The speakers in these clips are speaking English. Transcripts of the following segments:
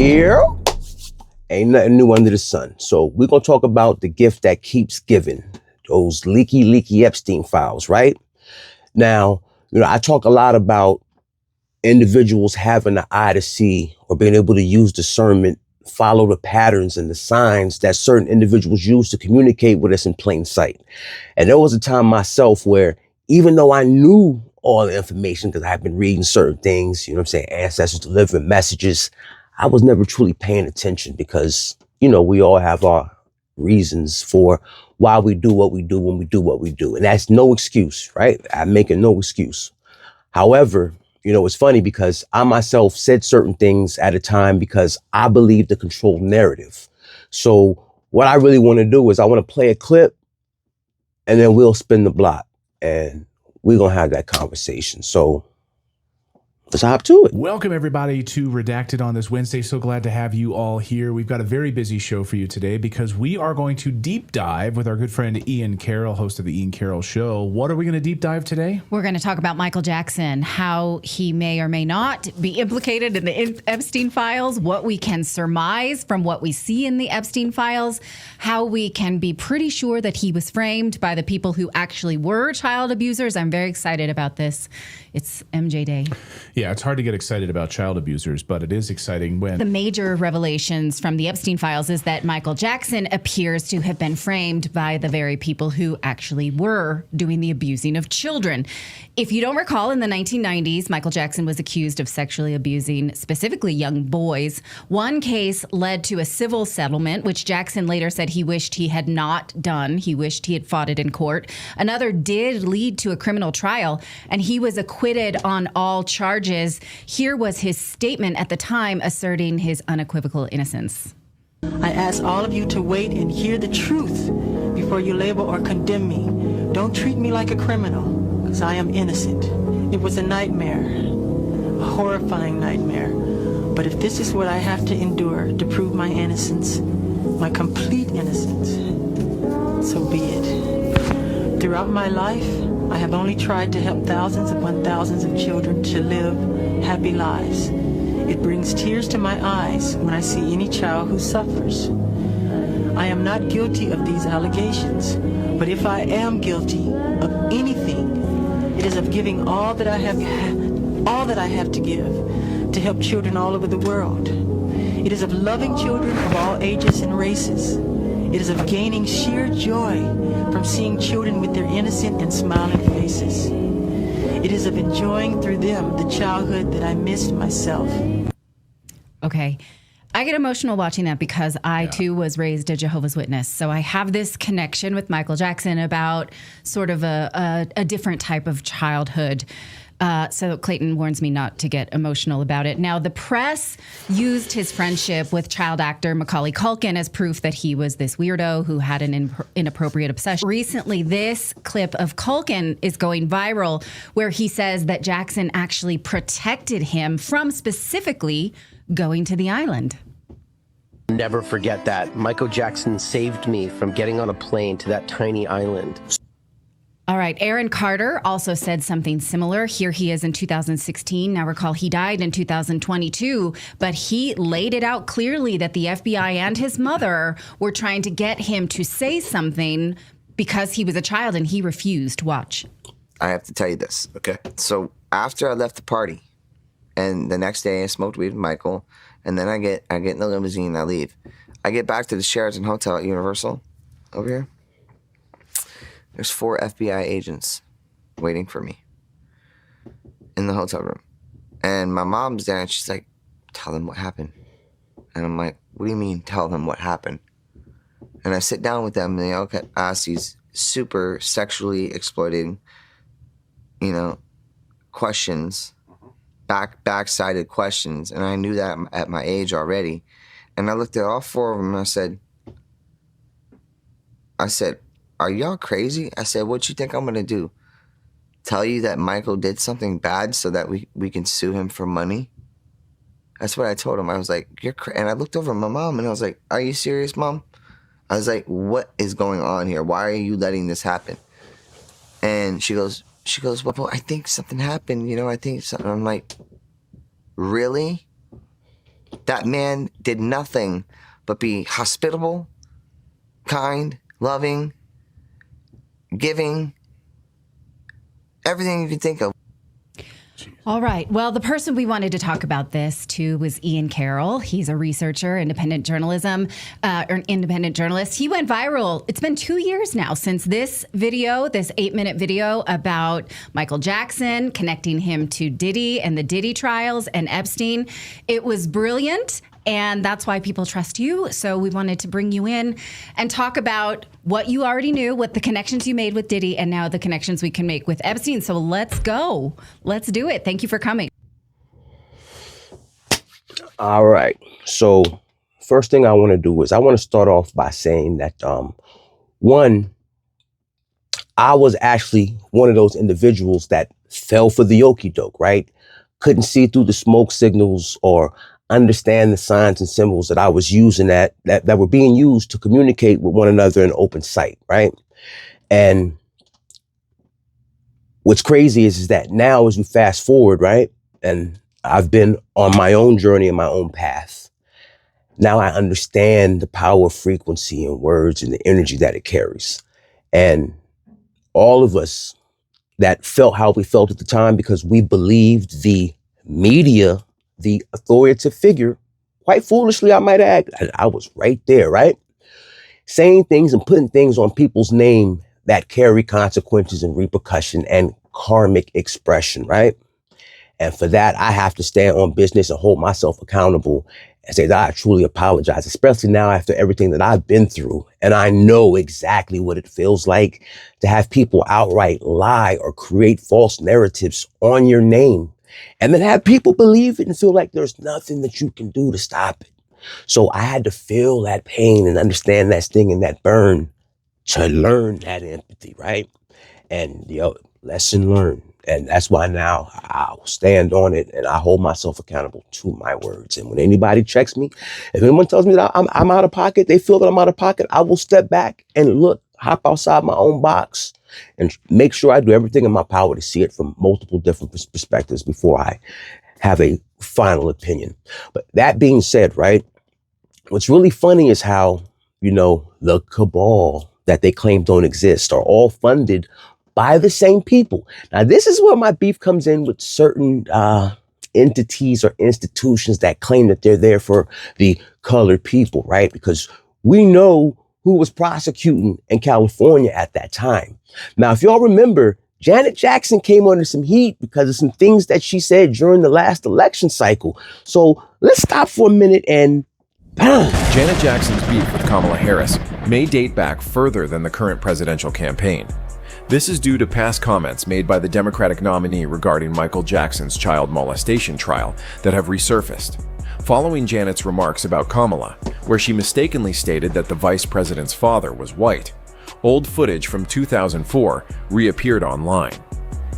Yeah, ain't nothing new under the sun. So we're gonna talk about the gift that keeps giving, those leaky Epstein files, right? Now, I talk a lot about individuals having the eye to see or being able to use discernment, follow the patterns and the signs that certain individuals use to communicate with us in plain sight. And there was a time myself where even though I knew all the information because I had been reading certain things, ancestors delivering messages, I was never truly paying attention because, we all have our reasons for why we do what we do when we do what we do. And that's no excuse, right? I'm making no excuse. However, it's funny because I myself said certain things at a time because I believe the controlled narrative. So what I really want to do is I want to play a clip and then we'll spin the block and we're going to have that conversation. So let's hop to it. Welcome, everybody, to Redacted on this Wednesday. So glad to have you all here. We've got a very busy show for you today because we are going to deep dive with our good friend Ian Carroll, host of the Ian Carroll Show. What are we going to deep dive today? We're going to talk about Michael Jackson, how he may or may not be implicated in the Epstein files, what we can surmise from what we see in the Epstein files, how we can be pretty sure that he was framed by the people who actually were child abusers. I'm very excited about this. It's MJ Day. Yeah, it's hard to get excited about child abusers, but it is exciting when... The major revelations from the Epstein files is that Michael Jackson appears to have been framed by the very people who actually were doing the abusing of children. If you don't recall, in the 1990s, Michael Jackson was accused of sexually abusing specifically young boys. One case led to a civil settlement, which Jackson later said he wished he had not done. He wished he had fought it in court. Another did lead to a criminal trial, and he was acquitted on all charges. Here was his statement at the time asserting his unequivocal innocence. I ask all of you to wait and hear the truth before you label or condemn me. Don't treat me like a criminal, because I am innocent. It was a nightmare, a horrifying nightmare. But if this is what I have to endure to prove my innocence, my complete innocence, so be it. Throughout my life, I have only tried to help thousands upon thousands of children to live happy lives. It brings tears to my eyes when I see any child who suffers. I am not guilty of these allegations, but if I am guilty of anything, it is of giving all that I have to give to help children all over the world. It is of loving children of all ages and races. It is of gaining sheer joy from seeing children with their innocent and smiling faces. It is of enjoying through them the childhood that I missed myself. Okay. I get emotional watching that because I, too, was raised a Jehovah's Witness. So I have this connection with Michael Jackson about sort of a different type of childhood. So Clayton warns me not to get emotional about it. Now, the press used his friendship with child actor Macaulay Culkin as proof that he was this weirdo who had an inappropriate obsession. Recently, this clip of Culkin is going viral where he says that Jackson actually protected him from specifically going to the island. Never forget that. Michael Jackson saved me from getting on a plane to that tiny island. All right. Aaron Carter also said something similar. Here he is in 2016. Now, recall, he died in 2022, but he laid it out clearly that the FBI and his mother were trying to get him to say something because he was a child and he refused. Watch. I have to tell you this, okay? So after I left the party, and the next day I smoked weed with Michael, and then I get in the limousine and I leave. I get back to the Sheraton Hotel at Universal over here. There's 4 FBI agents waiting for me in the hotel room. And my mom's there and she's like, tell them what happened. And I'm like, what do you mean tell them what happened? And I sit down with them and they all ask these super sexually exploiting, questions, back-sided questions. And I knew that at my age already. And I looked at all 4 of them and I said, are y'all crazy? I said, what you think I'm gonna do? Tell you that Michael did something bad so that we can sue him for money? That's what I told him. I was like, you're crazy. And I looked over at my mom and I was like, are you serious, Mom? I was like, what is going on here? Why are you letting this happen? And she goes, well, I think something happened, I think something. I'm like, really? That man did nothing but be hospitable, kind, loving, giving, everything you can think of. All right. Well, the person we wanted to talk about this to was Ian Carroll. He's a researcher, independent journalism, or an independent journalist. He went viral. It's been 2 years now since this video, this 8-minute video about Michael Jackson, connecting him to Diddy and the Diddy trials and Epstein. It was brilliant. And that's why people trust you. So we wanted to bring you in and talk about what you already knew, what the connections you made with Diddy, and now the connections we can make with Epstein. So let's go. Let's do it. Thank you for coming. All right. So first thing I want to do is I want to start off by saying that, one, I was actually one of those individuals that fell for the okie doke, right? Couldn't see through the smoke signals or understand the signs and symbols that I was using that were being used to communicate with one another in open sight, right? And what's crazy is that now as we fast forward, right? And I've been on my own journey and my own path. Now I understand the power of frequency and words and the energy that it carries. And all of us that felt how we felt at the time because we believed the media, the authoritative figure, quite foolishly, I might add, I was right there, right? Saying things and putting things on people's name that carry consequences and repercussion and karmic expression, right? And for that, I have to stand on business and hold myself accountable and say that I truly apologize, especially now after everything that I've been through. And I know exactly what it feels like to have people outright lie or create false narratives on your name. And then have people believe it and feel like there's nothing that you can do to stop it. So I had to feel that pain and understand that sting and that burn to learn that empathy, right? And, lesson learned. And that's why now I'll stand on it and I hold myself accountable to my words. And when anybody checks me, if anyone tells me that I'm out of pocket, they feel that I'm out of pocket, I will step back and hop outside my own box and make sure I do everything in my power to see it from multiple different perspectives before I have a final opinion. But that being said, right, what's really funny is how, the cabal that they claim don't exist are all funded by the same people. Now, this is where my beef comes in with certain entities or institutions that claim that they're there for the colored people, right? Because we know who was prosecuting in California at that time. Now, if y'all remember, Janet Jackson came under some heat because of some things that she said during the last election cycle. So let's stop for a minute and Janet Jackson's beef with Kamala Harris may date back further than the current presidential campaign. This is due to past comments made by the Democratic nominee regarding Michael Jackson's child molestation trial that have resurfaced. Following Janet's remarks about Kamala, where she mistakenly stated that the vice president's father was white, old footage from 2004 reappeared online.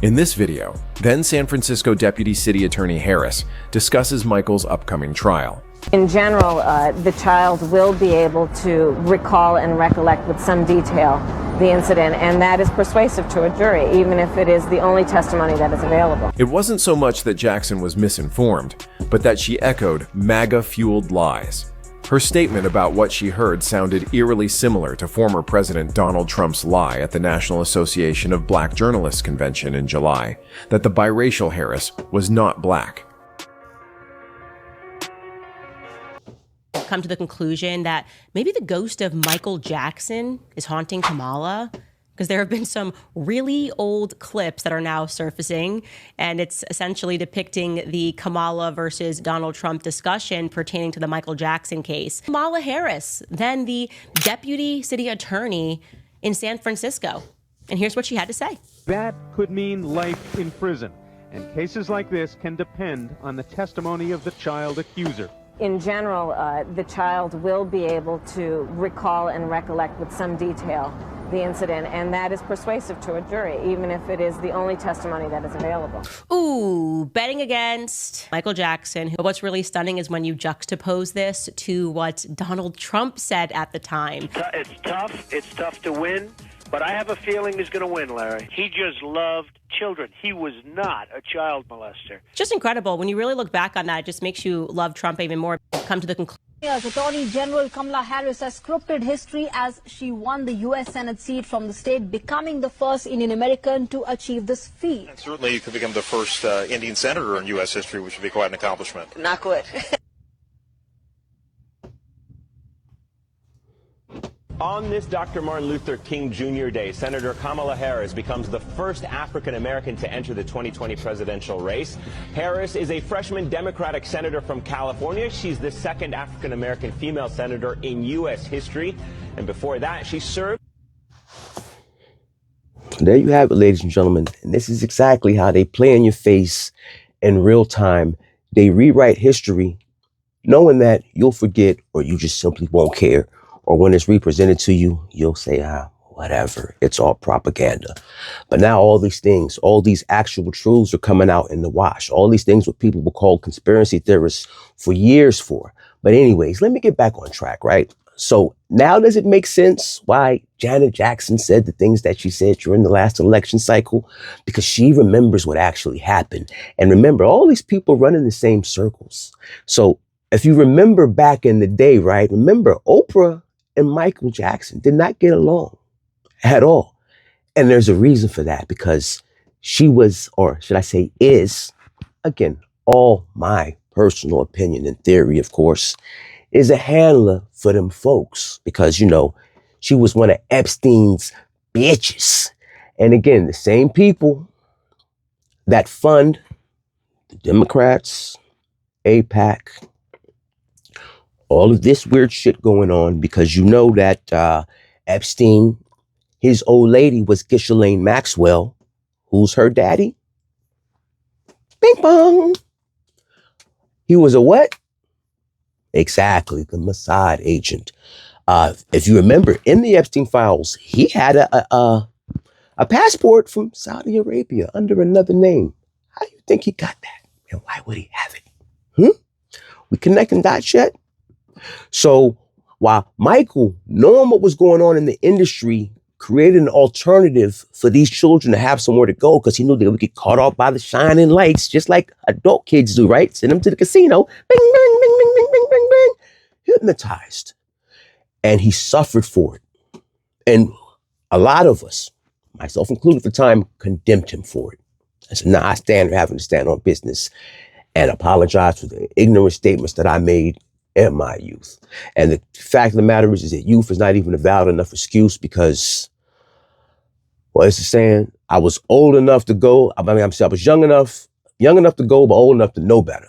In this video, then San Francisco Deputy City Attorney Harris discusses Michael's upcoming trial. In general, the child will be able to recall and recollect with some detail the incident, and that is persuasive to a jury, even if it is the only testimony that is available. It wasn't so much that Jackson was misinformed, but that she echoed MAGA-fueled lies. Her statement about what she heard sounded eerily similar to former President Donald Trump's lie at the National Association of Black Journalists convention in July, that the biracial Harris was not black. Come to the conclusion that maybe the ghost of Michael Jackson is haunting Kamala, because there have been some really old clips that are now surfacing, and it's essentially depicting the Kamala versus Donald Trump discussion pertaining to the Michael Jackson case. Kamala Harris, then the deputy city attorney in San Francisco. And here's what she had to say. That could mean life in prison, and cases like this can depend on the testimony of the child accuser. In general, the child will be able to recall and recollect with some detail the incident, and that is persuasive to a jury, even if it is the only testimony that is available. Ooh, betting against Michael Jackson. But what's really stunning is when you juxtapose this to what Donald Trump said at the time. It's tough to win, But I have a feeling he's going to win, Larry. He just loved children. He was not a child molester. Just incredible. When you really look back on that, it just makes you love Trump even more. Come to the conclusion. Attorney General Kamala Harris has scripted history as she won the U.S. Senate seat from the state, becoming the first Indian American to achieve this feat. And certainly you could become the first Indian senator in U.S. history, which would be quite an accomplishment. Not good. On this Dr. Martin Luther King Jr. Day, Senator Kamala Harris becomes the first African American to enter the 2020 presidential race. Harris is a freshman Democratic senator from California. She's the second African American female senator in U.S. history. And before that, she served. There you have it, ladies and gentlemen. And this is exactly how they play in your face in real time. They rewrite history knowing that you'll forget or you just simply won't care. Or when it's represented to you, you'll say, whatever, it's all propaganda. But now all these things, all these actual truths are coming out in the wash. All these things what people will call conspiracy theorists for years for. But anyways, let me get back on track, right? So now does it make sense why Janet Jackson said the things that she said during the last election cycle? Because she remembers what actually happened. And remember, all these people run in the same circles. So if you remember back in the day, right, remember Oprah and Michael Jackson did not get along at all. And there's a reason for that, because she was, or should I say is, again, all my personal opinion and theory, of course, is a handler for them folks because, you know, she was one of Epstein's bitches. And again, the same people that fund the Democrats, AIPAC, all of this weird shit going on, because you know that Epstein, his old lady was Ghislaine Maxwell, who's her daddy. Bing bong. He was a what? Exactly, the Mossad agent. If you remember, in the Epstein files, he had a passport from Saudi Arabia under another name. How do you think he got that? And why would he have it? We connecting dots yet? So while Michael, knowing what was going on in the industry, created an alternative for these children to have somewhere to go, because he knew they would get caught off by the shining lights, just like adult kids do, right? Send them to the casino, bing, bing, bing, bing, bing, bing, bing, bing, hypnotized. And he suffered for it. And a lot of us, myself included at the time, condemned him for it. I said, I stand having to stand on business and apologize for the ignorant statements that I made in my youth. And the fact of the matter is that youth is not even a valid enough excuse, because, well, it's the saying, I was old enough to go. I was young enough to go, but old enough to know better.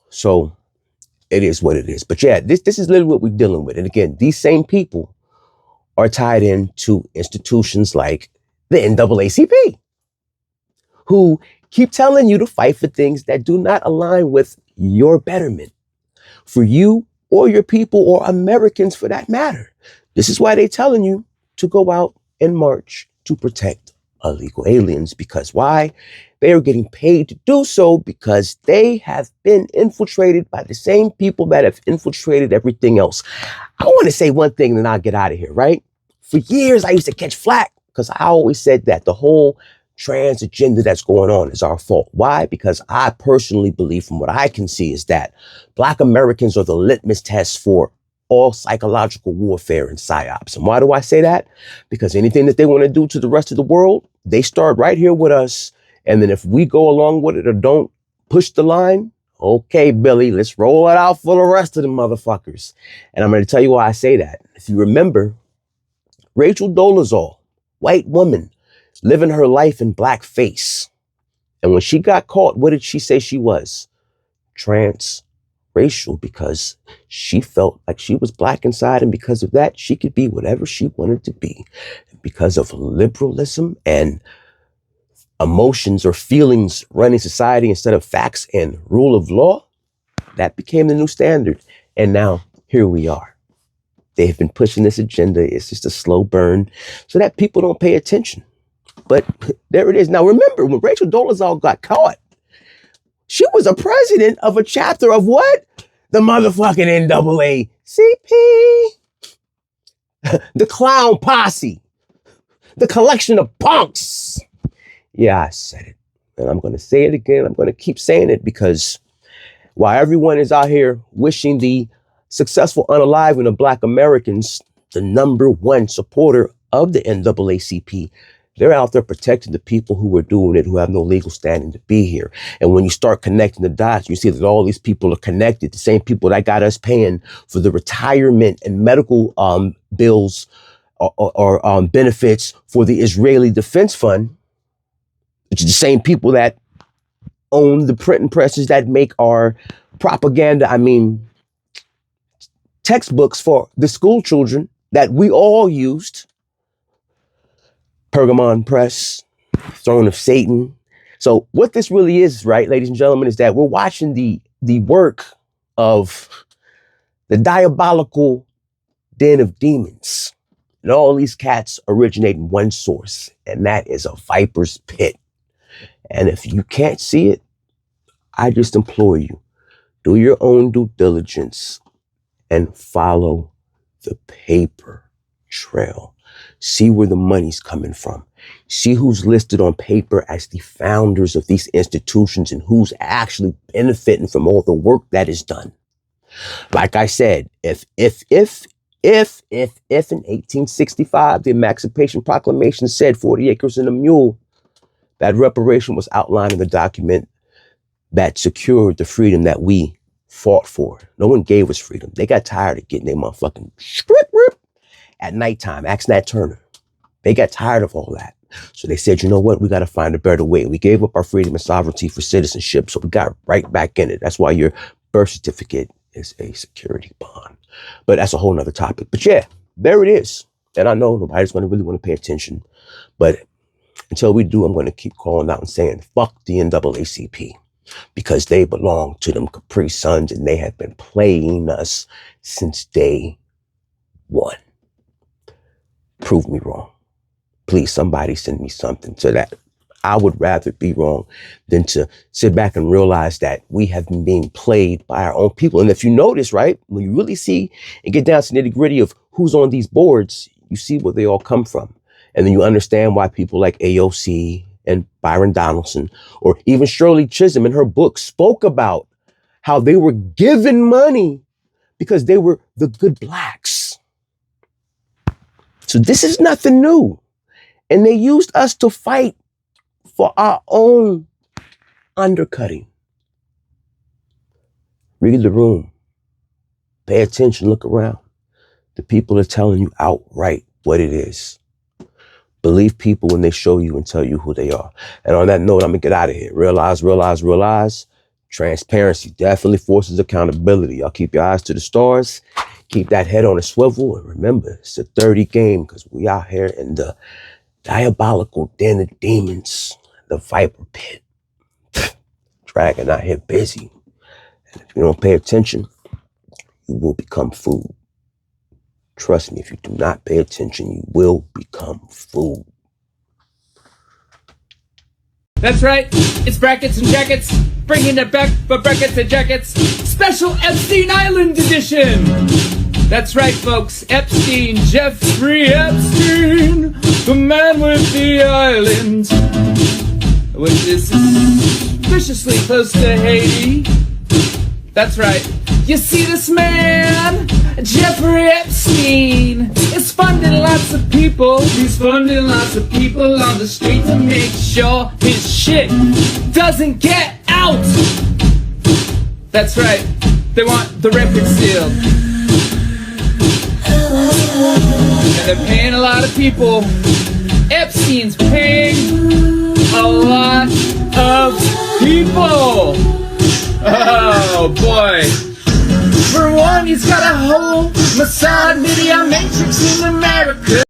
So it is what it is. But yeah, this is literally what we're dealing with. And again, these same people are tied into institutions like the NAACP, who keep telling you to fight for things that do not align with your betterment for you or your people or Americans for that matter. This is why they're telling you to go out and march to protect illegal aliens. Because why? They are getting paid to do so because they have been infiltrated by the same people that have infiltrated everything else. I want to say one thing and then I'll get out of here, right? For years, I used to catch flack because I always said that the whole trans agenda that's going on is our fault. Why? Because I personally believe, from what I can see, is that Black Americans are the litmus test for all psychological warfare and psyops. And why do I say that? Because anything that they want to do to the rest of the world, they start right here with us. And then if we go along with it or don't push the line, okay, Billy, let's roll it out for the rest of the motherfuckers. And I'm going to tell you why I say that. If you remember, Rachel Dolezal, white woman, living her life in blackface. And when she got caught, what did she say she was? Transracial, because she felt like she was black inside. And because of that, she could be whatever she wanted to be. Because of liberalism and emotions or feelings running society instead of facts and rule of law, that became the new standard. And now here we are. They've been pushing this agenda. It's just a slow burn so that people don't pay attention. But there it is. Now, remember, when Rachel Dolezal got caught, she was a president of a chapter of what? The motherfucking NAACP. The clown posse. the collection of punks. Yeah, I said it. And I'm going to say it again. I'm going to keep saying it because while everyone is out here wishing the successful unaliving of Black Americans, the number one supporter of the NAACP, they're out there protecting the people who are doing it, who have no legal standing to be here. And when you start connecting the dots, you see that all these people are connected. The same people that got us paying for the retirement and medical bills or benefits for the Israeli Defense Fund, which is the same people that own the printing presses that make our propaganda, textbooks for the school children that we all used. Pergamon Press, Throne of Satan. So what this really is, right, ladies and gentlemen, is that we're watching the work of the diabolical den of demons. And all these cats originate in one source, and that is a viper's pit. And if you can't see it, I just implore you, do your own due diligence and follow the paper trail. See where the money's coming from. See who's listed on paper as the founders of these institutions and who's actually benefiting from all the work that is done. Like I said, if in 1865, the Emancipation Proclamation said 40 acres and a mule, that reparation was outlined in the document that secured the freedom that we fought for. No one gave us freedom. They got tired of getting their motherfucking at nighttime. Ask Nat Turner. They got tired of all that. So they said, you know what? We got to find a better way. We gave up our freedom and sovereignty for citizenship. So we got right back in it. That's why your birth certificate is a security bond. But that's a whole nother topic. But yeah, there it is. And I know nobody's going to really want to pay attention. But until we do, I'm going to keep calling out and saying, fuck the NAACP. Because they belong to them Capri Suns and they have been playing us since day one. Prove me wrong. Please, somebody send me something so that I would rather be wrong than to sit back and realize that we have been being played by our own people. And if you notice, right, when you really see and get down to the nitty gritty of who's on these boards, you see where they all come from. And then you understand why people like AOC and Byron Donaldson, or even Shirley Chisholm in her book spoke about how they were given money because they were the good blacks. So this is nothing new. And they used us to fight for our own undercutting. Read the room. Pay attention, look around. The people are telling you outright what it is. Believe people when they show you and tell you who they are. And on that note, I'm going to get out of here. Realize. Transparency definitely forces accountability. Y'all keep your eyes to the stars. Keep that head on a swivel. And remember, it's a 30 game because we out here in the diabolical den of demons, the viper pit. Dragon out here busy. And if you don't pay attention, you will become food. Trust me, if you do not pay attention, you will become food. That's right, it's brackets and jackets, bringing it back for brackets and jackets, special Epstein Island edition. That's right, folks, Epstein, Jeffrey Epstein, the man with the island, which is suspiciously close to Haiti. That's right. You see this man, Jeffrey Epstein, is funding lots of people. He's funding lots of people on the street to make sure his shit doesn't get out. That's right. They want the record sealed. And they're paying a lot of people. Epstein's paying a lot of people. Oh boy. For one, he's got a whole Mossad media matrix in America.